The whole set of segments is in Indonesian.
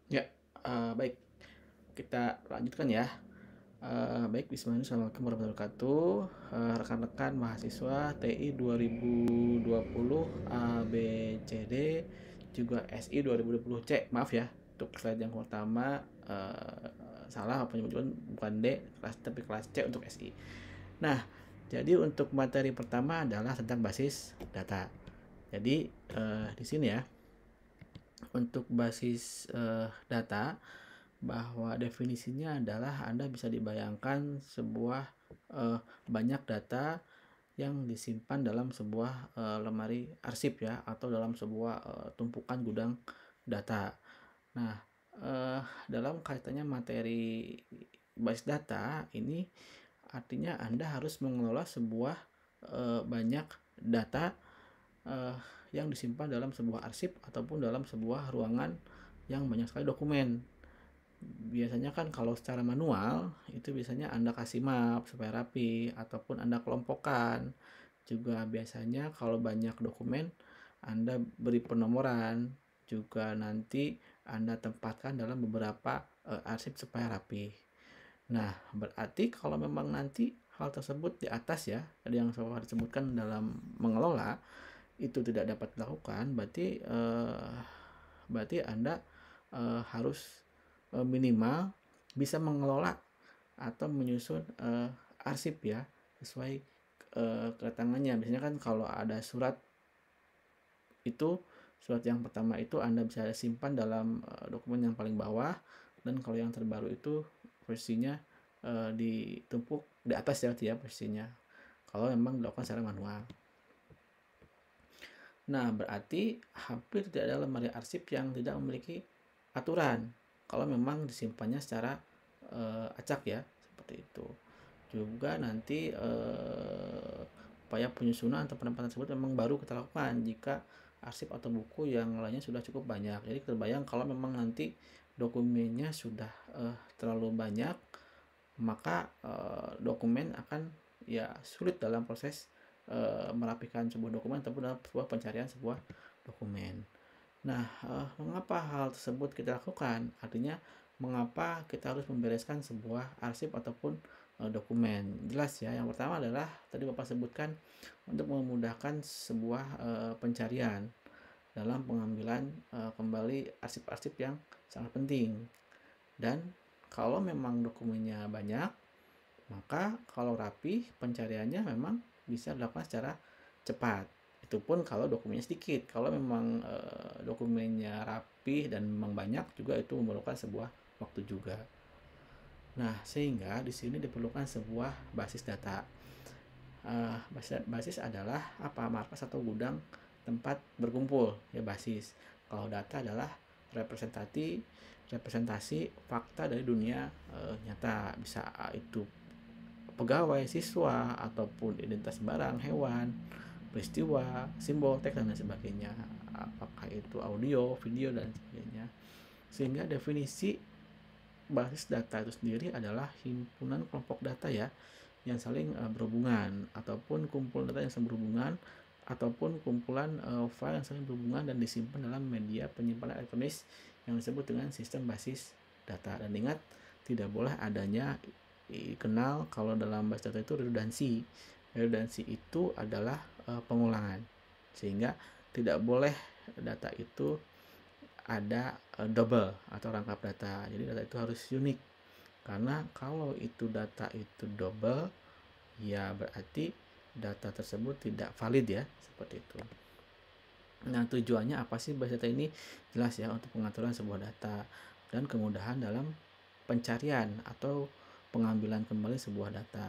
Ya, baik, kita lanjutkan ya. Baik, bismillah, assalamualaikum warahmatullahi wabarakatuh. Rekan-rekan mahasiswa TI 2020 A, B, C, D, juga SI 2020 C. Maaf ya, untuk slide yang pertama salah, penyebutan bukan D, tapi kelas C untuk SI. Nah, jadi untuk materi pertama adalah tentang basis data. Jadi di sini ya, untuk basis data, bahwa definisinya adalah Anda bisa dibayangkan sebuah banyak data yang disimpan dalam sebuah lemari arsip ya, atau dalam sebuah tumpukan gudang data. Nah, dalam kaitannya materi basis data ini artinya Anda harus mengelola sebuah banyak data eh, yang disimpan dalam sebuah arsip ataupun dalam sebuah ruangan yang banyak sekali dokumen. Biasanya kan kalau secara manual itu biasanya Anda kasih map supaya rapi ataupun Anda kelompokkan. Juga biasanya kalau banyak dokumen Anda beri penomoran, juga nanti Anda tempatkan dalam beberapa arsip supaya rapi. Nah, berarti kalau memang nanti hal tersebut di atas ya, yang saya disebutkan dalam mengelola itu tidak dapat dilakukan, berarti Anda harus minimal bisa mengelola atau menyusun arsip ya, sesuai kedatangannya. Biasanya kan kalau ada surat itu, surat yang pertama itu Anda bisa simpan dalam dokumen yang paling bawah, dan kalau yang terbaru itu versinya ditumpuk di atas ya versinya, kalau memang dilakukan secara manual. Nah, berarti hampir tidak ada lemari arsip yang tidak memiliki aturan kalau memang disimpannya secara acak ya, seperti itu. Juga nanti upaya penyusunan atau penempatan tersebut memang baru kita lakukan jika arsip atau buku yang lainnya sudah cukup banyak. Jadi terbayang kalau memang nanti dokumennya sudah terlalu banyak, maka dokumen akan ya sulit dalam proses merapikan sebuah dokumen ataupun dalam sebuah pencarian sebuah dokumen. Nah, mengapa hal tersebut kita lakukan? Artinya, mengapa kita harus membereskan sebuah arsip ataupun dokumen? Jelas ya, yang pertama adalah tadi Bapak sebutkan untuk memudahkan sebuah pencarian dalam pengambilan kembali arsip-arsip yang sangat penting. Dan kalau memang dokumennya banyak, maka kalau rapi pencariannya memang bisa dilakukan secara cepat. Itu pun kalau dokumennya sedikit. Kalau memang dokumennya rapi dan memang banyak, juga itu memerlukan sebuah waktu juga. Nah, sehingga di sini diperlukan sebuah basis data. Basis adalah apa? Markas atau gudang tempat berkumpul ya, basis. Kalau data adalah representasi fakta dari dunia nyata, bisa itu pegawai, siswa, ataupun identitas barang, hewan, peristiwa, simbol, teks, dan lain sebagainya. Apakah itu audio, video, dan sebagainya. Sehingga definisi basis data itu sendiri adalah himpunan kelompok data ya, yang saling berhubungan, ataupun kumpulan data yang saling berhubungan, ataupun kumpulan file yang saling berhubungan dan disimpan dalam media penyimpanan elektronis yang disebut dengan sistem basis data. Dan ingat, tidak boleh adanya dikenal kalau dalam basis data itu redundansi. Redundansi itu adalah pengulangan, sehingga tidak boleh data itu ada double atau rangkap data. Jadi data itu harus unik, karena kalau itu data itu double, ya berarti data tersebut tidak valid ya, seperti itu. Nah, tujuannya apa sih basis data ini? Jelas ya, untuk pengaturan sebuah data dan kemudahan dalam pencarian atau pengambilan kembali sebuah data.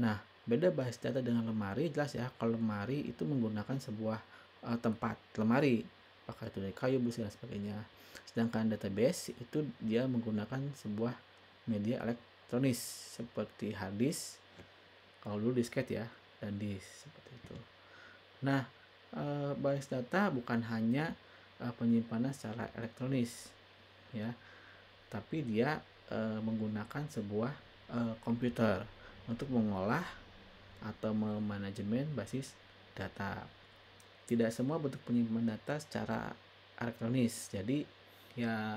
Nah, beda basis data dengan lemari. Jelas ya, kalau lemari itu menggunakan sebuah tempat lemari, apakah itu dari kayu, besi, dan sebagainya. Sedangkan database itu dia menggunakan sebuah media elektronis seperti hard disk, kalau dulu disket ya, dan disk, seperti itu. Nah, basis data bukan hanya penyimpanan secara elektronis ya, tapi dia menggunakan sebuah komputer untuk mengolah atau memanajemen basis data. Tidak semua bentuk penyimpanan data secara elektronis. Jadi ya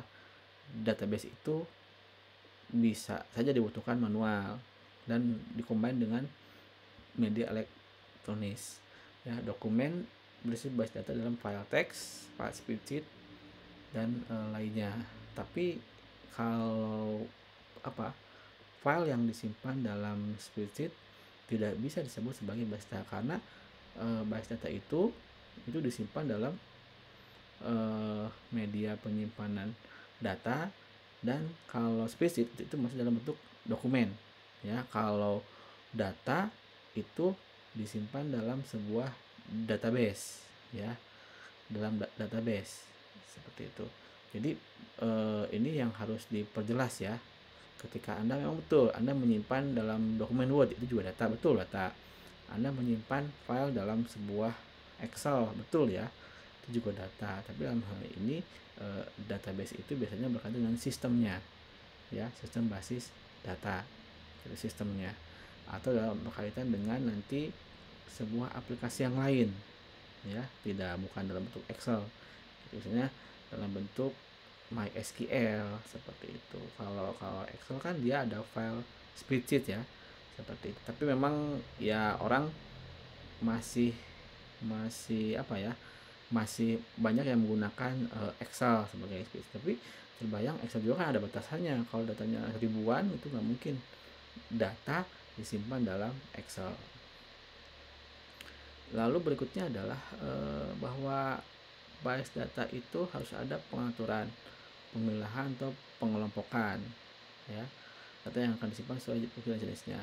database itu bisa saja dibutuhkan manual dan dikombin dengan media elektronis. Ya, dokumen berisi base data dalam file teks, file spreadsheet, dan lainnya. Tapi kalau file yang disimpan dalam spreadsheet tidak bisa disebut sebagai base data, karena base data itu disimpan dalam media penyimpanan data, dan kalau spreadsheet itu masih dalam bentuk dokumen. Ya, kalau data itu disimpan dalam sebuah database, ya, dalam database seperti itu. Jadi ini yang harus diperjelas ya. Ketika Anda memang betul Anda menyimpan dalam dokumen Word, itu juga data, betul data. Anda menyimpan file dalam sebuah Excel, betul ya, itu juga data. Tapi dalam hal ini database itu biasanya berkaitan dengan sistemnya, ya, sistem basis data, jadi sistemnya, atau dalam berkaitan dengan nanti sebuah aplikasi yang lain, ya, bukan dalam bentuk Excel, biasanya dalam bentuk MySQL seperti itu. Kalau Excel kan dia ada file spreadsheet ya, seperti itu. Tapi memang ya orang masih masih banyak yang menggunakan Excel sebagai spreadsheet. Tapi terbayang Excel juga kan ada batasannya. Kalau datanya ribuan itu nggak mungkin data disimpan dalam Excel. Lalu berikutnya adalah bahwa base data itu harus ada pengaturan, pemilahan atau pengelompokan, ya, data yang akan disimpan sesuai pilihan jenisnya.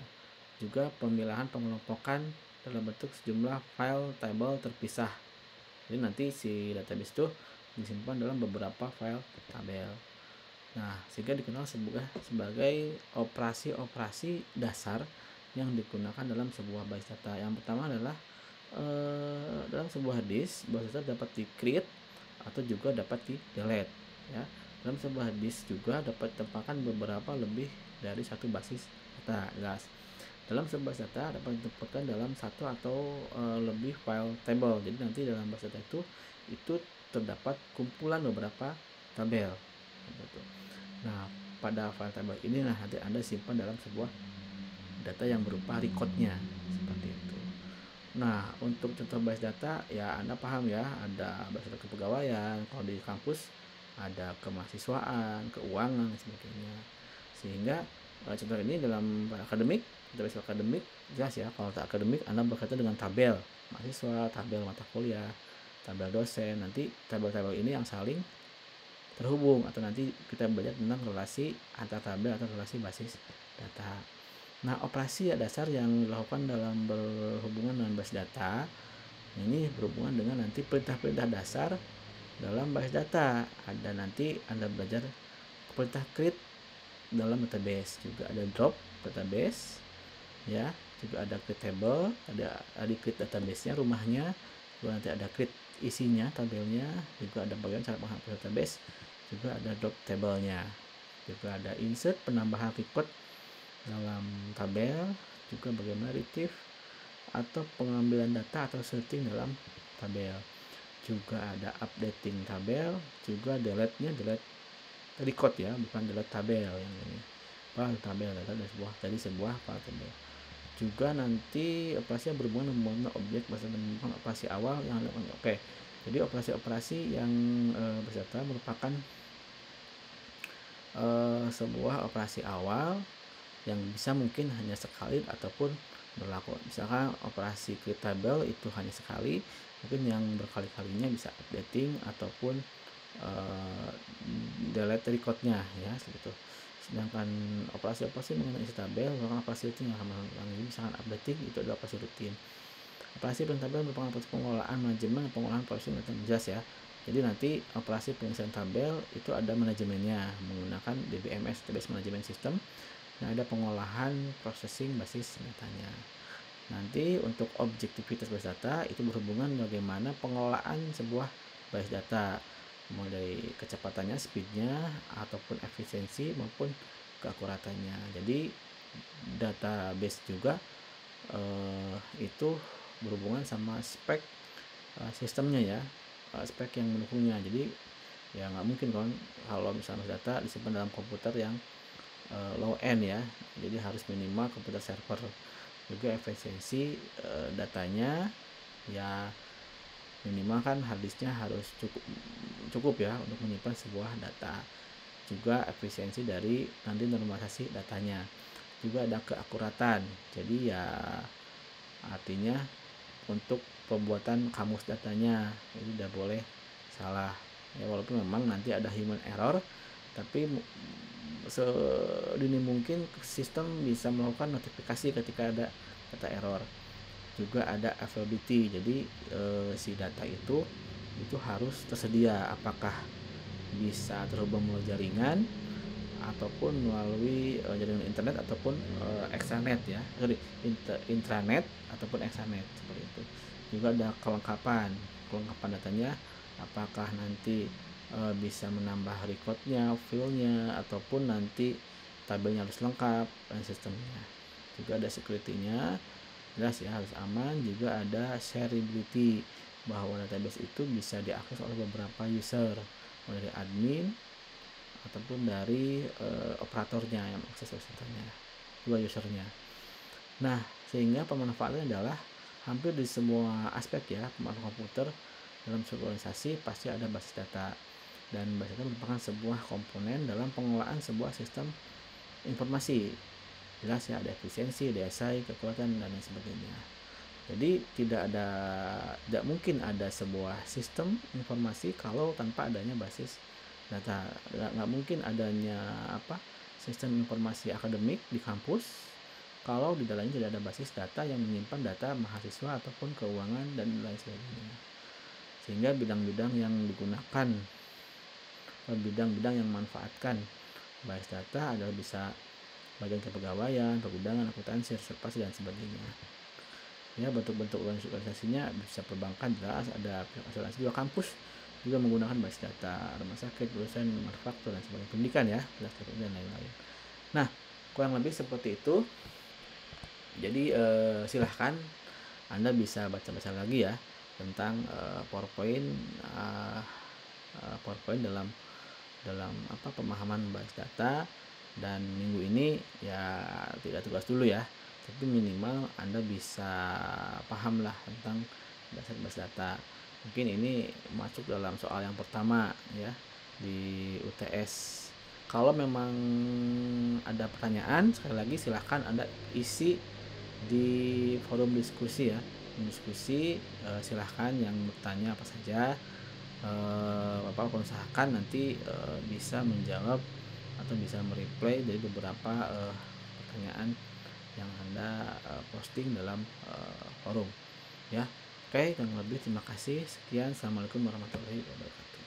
Juga pemilahan pengelompokan dalam bentuk sejumlah file table terpisah. Jadi nanti si database itu disimpan dalam beberapa file tabel. Nah, sehingga dikenal sebagai operasi-operasi dasar yang digunakan dalam sebuah base data. Yang pertama adalah dalam sebuah disk, base data dapat di-create atau juga dapat di-delete, ya. Dalam sebuah disk juga dapat ditempatkan beberapa lebih dari satu basis data. Dalam sebuah data dapat ditempatkan dalam satu atau lebih file table. Jadi nanti dalam base data itu terdapat kumpulan beberapa tabel. Nah, pada file table ini nanti Anda simpan dalam sebuah data yang berupa recordnya seperti itu. Nah, untuk contoh base data ya Anda paham ya, ada base data kepegawaian, kalau di kampus ada kemahasiswaan, keuangan dan sebagainya. Sehingga contoh ini dalam akademik, database akademik jelas ya. Kalau tak akademik Anda berkaitan dengan tabel mahasiswa, tabel mata kuliah, tabel dosen. Nanti tabel-tabel ini yang saling terhubung, atau nanti kita belajar tentang relasi antar tabel atau relasi basis data. Nah, operasi dasar yang dilakukan dalam berhubungan dengan base data ini berhubungan dengan nanti perintah-perintah dasar dalam base data. Ada nanti Anda belajar perintah create dalam database, juga ada drop database, ya, juga ada create table, ada create database-nya, rumahnya, juga nanti ada create isinya, tabelnya, juga ada bagian cara menghapus database, juga ada drop table-nya, juga ada insert penambahan record dalam tabel, juga bagaimana retrieve atau pengambilan data atau setting dalam tabel, juga ada updating tabel, juga delete-nya delete record ya, bukan delete tabel yang ini, tabel dari sebuah file tabel. Juga nanti operasi yang berhubungan dengan objek berdasarkan operasi awal yang oke. Jadi operasi-operasi yang berdasarkan merupakan sebuah operasi awal yang bisa mungkin hanya sekali ataupun berlaku. Misalkan operasi create table itu hanya sekali, mungkin yang berkali-kalinya bisa updating ataupun delete recordnya ya, seperti itu. Sedangkan operasi-operasi mengenai isi tabel merupakan operasi rutin yang misalkan updating itu adalah operasi rutin. Operasi tabel merupakan proses pengolahan manajemen, pengolahan proses yang jelas ya. Jadi nanti operasi pengisian tabel itu ada manajemennya menggunakan DBMS, Database Management System. Nah, ada pengolahan processing basis datanya. Nanti untuk objektivitas base data itu berhubungan bagaimana pengelolaan sebuah base data, mulai dari kecepatannya, speednya, ataupun efisiensi maupun keakuratannya. Jadi database juga itu berhubungan sama spek sistemnya ya, spek yang mendukungnya. Jadi Ya nggak mungkin kan kalau misalnya data disimpan dalam komputer yang low end ya, jadi harus minimal komputer server. Juga efisiensi datanya ya minimal kan harddisknya harus cukup ya untuk menyimpan sebuah data. Juga efisiensi dari nanti normalisasi datanya, juga ada keakuratan. Jadi ya artinya untuk pembuatan kamus datanya jadi tidak boleh salah ya, walaupun memang nanti ada human error, tapi sedini mungkin sistem bisa melakukan notifikasi ketika ada data error. Juga ada availability, jadi si data itu harus tersedia, apakah bisa terhubung melalui jaringan ataupun melalui jaringan internet ataupun extranet ya, intranet ataupun extranet seperti itu. Juga ada kelengkapan datanya, apakah nanti bisa menambah recordnya, filenya, ataupun nanti tabelnya harus lengkap dan sistemnya. Juga ada security-nya, jelas ya harus aman. Juga ada shareability, bahwa database itu bisa diakses oleh beberapa user, mulai dari admin ataupun dari operatornya yang akses usernya, dua usernya. Nah, sehingga pemanfaatannya adalah hampir di semua aspek ya pemanfaatan komputer. Dalam sebuah organisasi pasti ada basis data, dan basis data merupakan sebuah komponen dalam pengelolaan sebuah sistem informasi. Jelas ya, ada efisiensi, daya kekuatan, dan lain sebagainya. Jadi tidak mungkin ada sebuah sistem informasi kalau tanpa adanya basis data. Nggak mungkin adanya sistem informasi akademik di kampus kalau di dalamnya tidak ada basis data yang menyimpan data mahasiswa ataupun keuangan dan lain sebagainya. Sehingga bidang-bidang yang digunakan, bidang-bidang yang memanfaatkan basis data adalah bisa bagian kepegawaian, pergudangan, akuntansi, reservasi, dan sebagainya. Ya, bentuk-bentuk organisasinya bisa perbankan, jelas ada asuransi. Juga kampus juga menggunakan basis data, rumah sakit, perusahaan, manufaktur, dan sebagainya, pendidikan ya, dan lain-lain. Nah, kurang lebih seperti itu. Jadi silahkan Anda bisa baca-baca lagi ya tentang PowerPoint dalam pemahaman basis data. Dan minggu ini ya tidak tugas dulu ya, tapi minimal Anda bisa paham lah tentang dasar basis data. Mungkin ini masuk dalam soal yang pertama ya di UTS. Kalau memang ada pertanyaan, sekali lagi silahkan Anda isi di forum diskusi ya. Silahkan yang bertanya apa saja, Bapak usahakan nanti bisa menjawab atau bisa mereply dari beberapa pertanyaan yang Anda posting dalam forum ya. Oke, dan lebih terima kasih. Sekian, assalamualaikum warahmatullahi wabarakatuh.